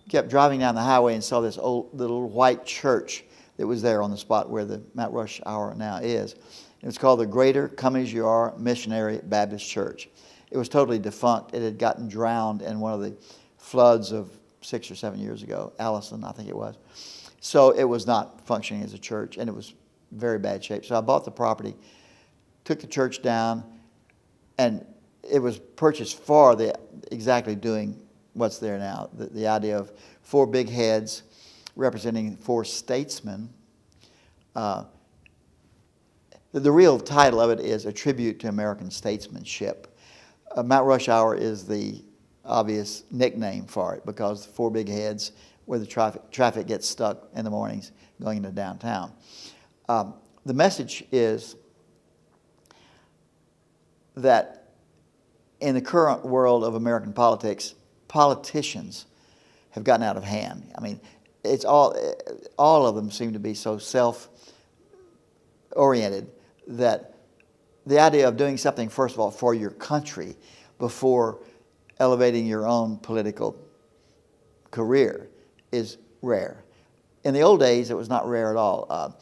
kept driving down the highway and saw this old little white church that was there on the spot where the Mount Rush Hour now is. It was called the Greater Come As You Are Missionary Baptist Church. It was totally defunct. It had gotten drowned in one of the floods of 6 or 7 years ago. Allison, I think it was. So it was not functioning as a church, and it was very bad shape. So I bought the property, took the church down, and it was purchased for exactly doing what's there now. The idea of 4 big heads representing 4 statesmen. The real title of it is A Tribute to American Statesmanship. Mount Rush Hour is the obvious nickname for it because 4 big heads where the traffic gets stuck in the mornings going into downtown. The message is that in the current world of American politics, politicians have gotten out of hand. I mean, it's all of them seem to be so self-oriented that the idea of doing something, first of all, for your country before elevating your own political career is rare. In the old days, it was not rare at all.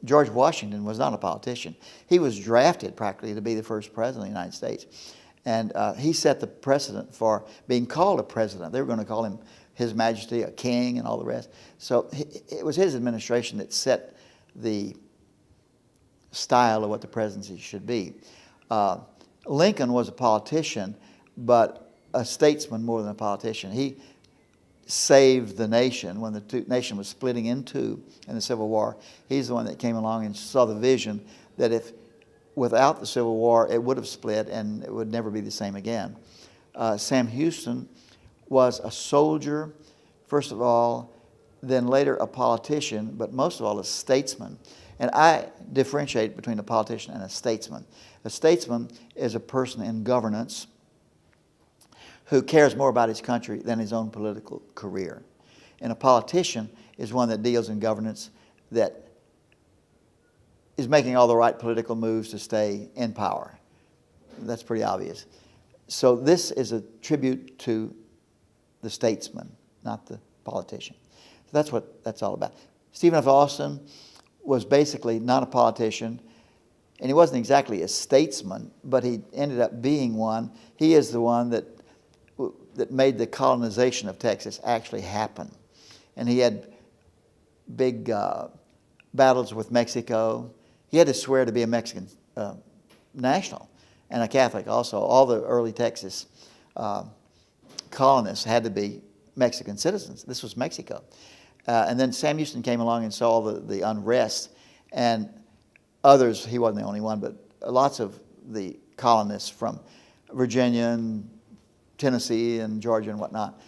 George Washington was not a politician. He was drafted practically to be the first president of the United States. And he set the precedent for being called a president. They were going to call him His Majesty, a king, and all the rest. So it was his administration that set the style of what the presidency should be. Lincoln was a politician, but a statesman more than a politician. He saved the nation when the nation was splitting in two in the Civil War. He's the one that came along and saw the vision that if without the Civil War, it would have split and it would never be the same again. Sam Houston was a soldier, first of all, then later a politician, but most of all a statesman. And I differentiate between a politician and a statesman. A statesman is a person in governance who cares more about his country than his own political career. And a politician is one that deals in governance that is making all the right political moves to stay in power. That's pretty obvious. So this is a tribute to the statesman, not the politician. So that's what that's all about. Stephen F. Austin was basically not a politician, and he wasn't exactly a statesman, but he ended up being one. He is the one that made the colonization of Texas actually happen. And he had big battles with Mexico. He had to swear to be a Mexican national and a Catholic also. All the early Texas colonists had to be Mexican citizens. This was Mexico. And then Sam Houston came along and saw the unrest, and others, he wasn't the only one, but lots of the colonists from Virginia and Tennessee and Georgia and whatnot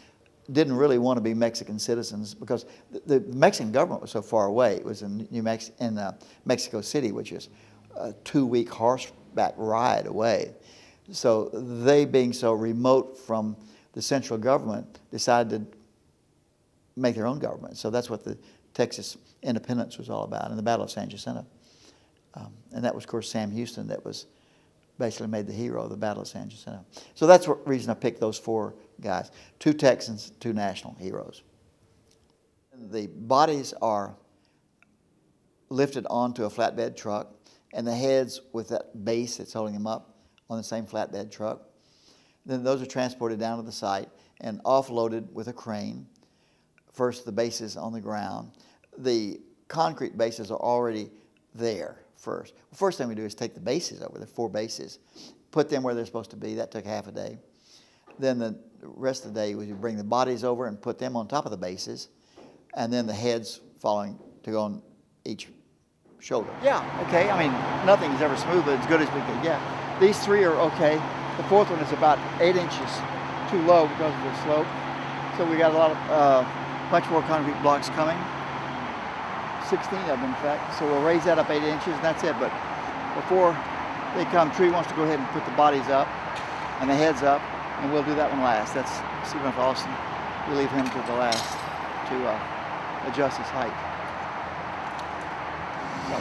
didn't really want to be Mexican citizens because the Mexican government was so far away. It was in Mexico City, which is a 2-week horseback ride away. So they, being so remote from the central government, decided to make their own government. So that's what the Texas independence was all about, and the Battle of San Jacinto. And that was, of course, Sam Houston that was basically made the hero of the Battle of San Jacinto. So that's the reason I picked those 4 guys. 2 Texans, 2 national heroes. The bodies are lifted onto a flatbed truck, and the heads with that base that's holding them up on the same flatbed truck. Then those are transported down to the site and offloaded with a crane. First, the bases on the ground. The concrete bases are already there first. The first thing we do is take the bases over, the 4 bases, put them where they're supposed to be. That took half a day. Then the rest of the day, we bring the bodies over and put them on top of the bases, and then the heads following to go on each shoulder. Yeah, okay. I mean, nothing is ever smooth, but as good as we could get. These 3 are okay. The 4th one is about 8 inches too low because of the slope. So we got a lot of much more concrete blocks coming. 16 of them, in fact. So we'll raise that up 8 inches, and that's it. But before they come, Tree wants to go ahead and put the bodies up and the heads up, and we'll do that one last. That's Stephen F. Austin. We leave him to the last to adjust his height. So.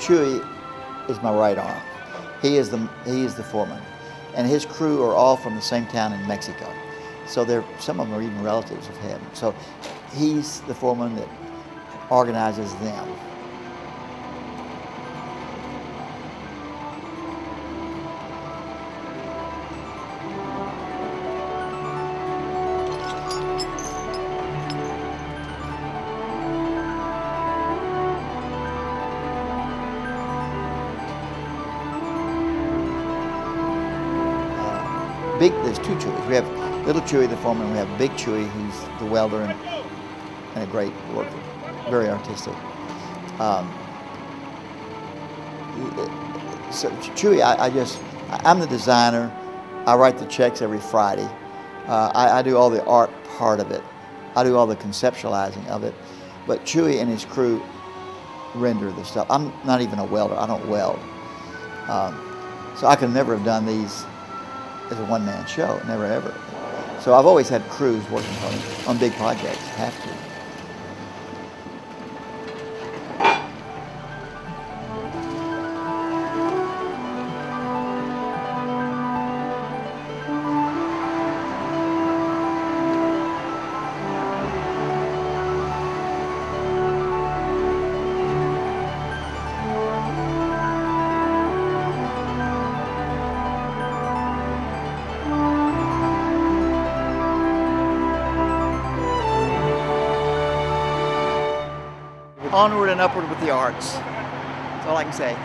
Chewy is my right arm. He is the foreman, and his crew are all from the same town in Mexico. So some of them are even relatives of him. So he's the foreman that organizes them. There's two Chewies. We have little Chewy, the foreman. We have big Chewy, who's the welder and a great worker, very artistic. So Chewy, I'm the designer. I write the checks every Friday. I do all the art part of it. I do all the conceptualizing of it. But Chewy and his crew render the stuff. I'm not even a welder. I don't weld. So I could never have done these as a one-man show, never ever. So I've always had crews working for me on big projects, have to. Onward and upward with the arts. That's all I can say.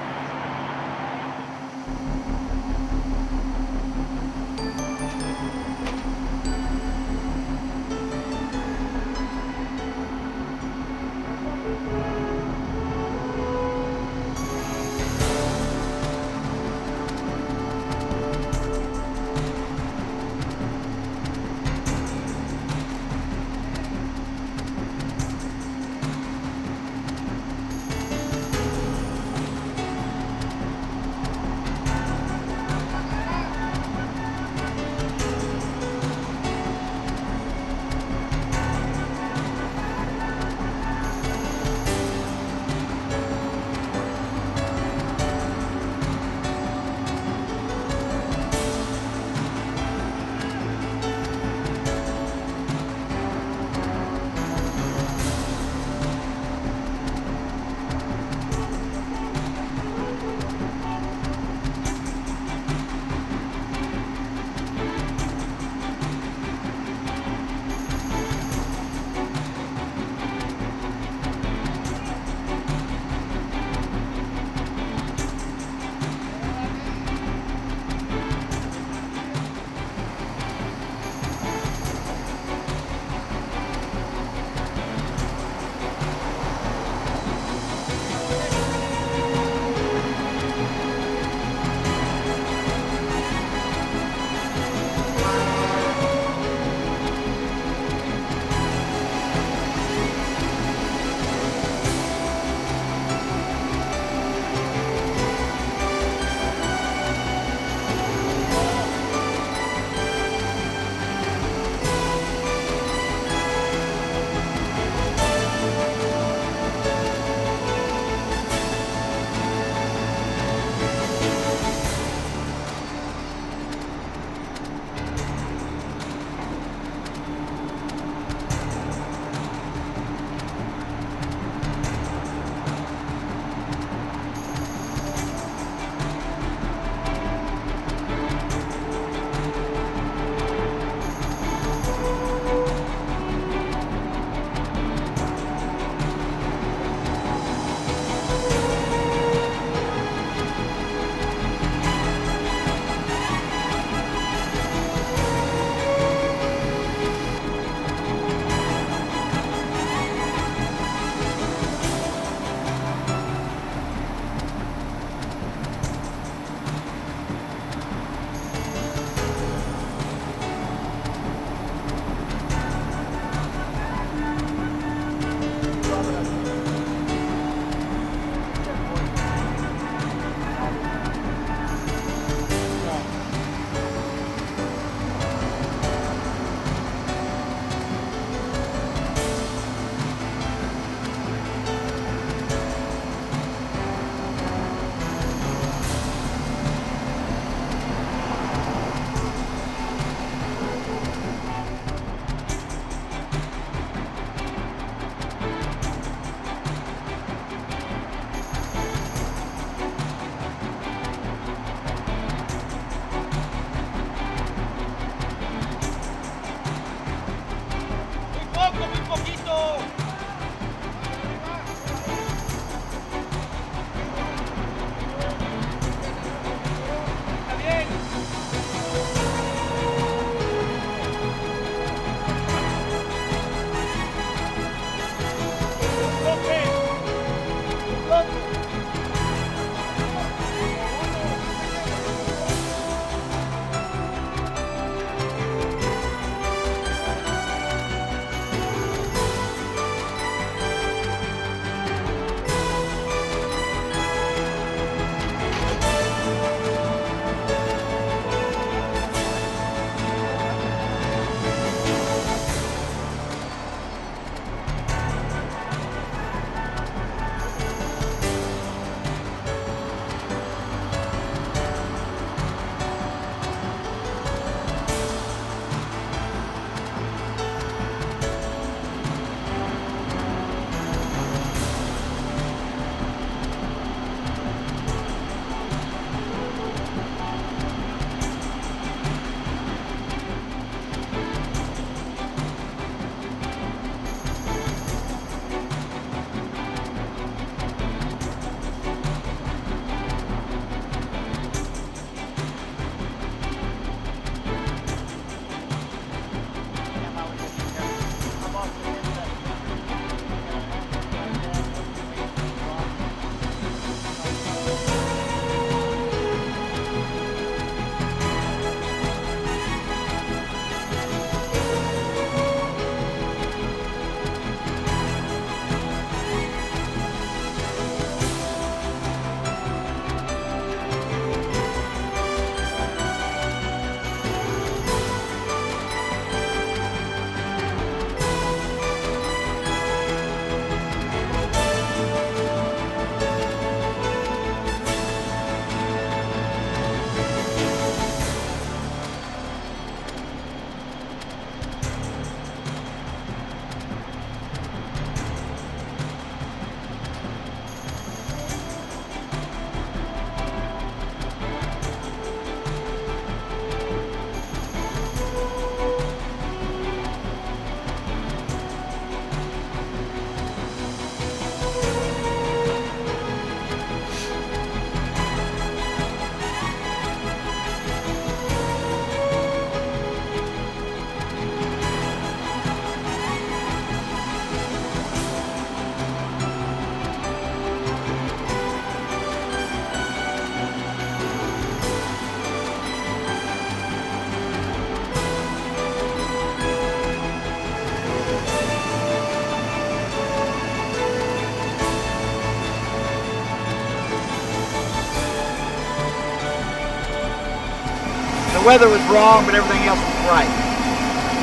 The weather was wrong, but everything else was right.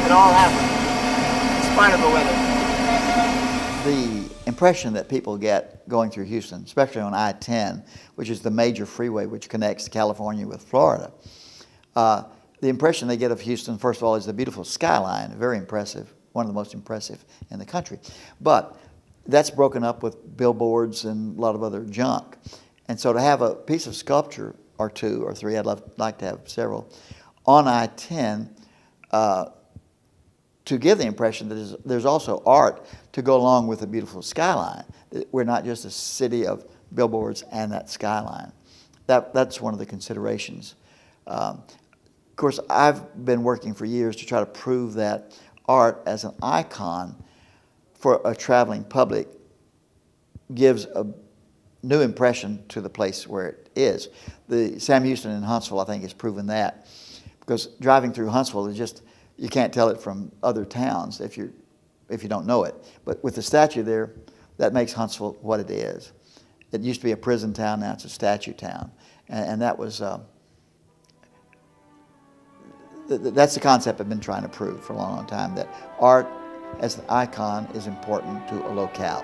It all happened, in spite of the weather. The impression that people get going through Houston, especially on I-10, which is the major freeway which connects California with Florida, the impression they get of Houston, first of all, is the beautiful skyline, very impressive, one of the most impressive in the country. But that's broken up with billboards and a lot of other junk. And so to have a piece of sculpture or two or three, I'd like to have several, on I-10 to give the impression that there's also art to go along with a beautiful skyline. We're not just a city of billboards and that skyline. That's one of the considerations. Of course, I've been working for years to try to prove that art as an icon for a traveling public gives a new impression to the place where it is. The Sam Houston in Huntsville, I think, has proven that. Because driving through Huntsville is just, you can't tell it from other towns if you don't know it. But with the statue there, that makes Huntsville what it is. It used to be a prison town, now it's a statue town. And that was, that's the concept I've been trying to prove for a long, long time, that art as an icon is important to a locale.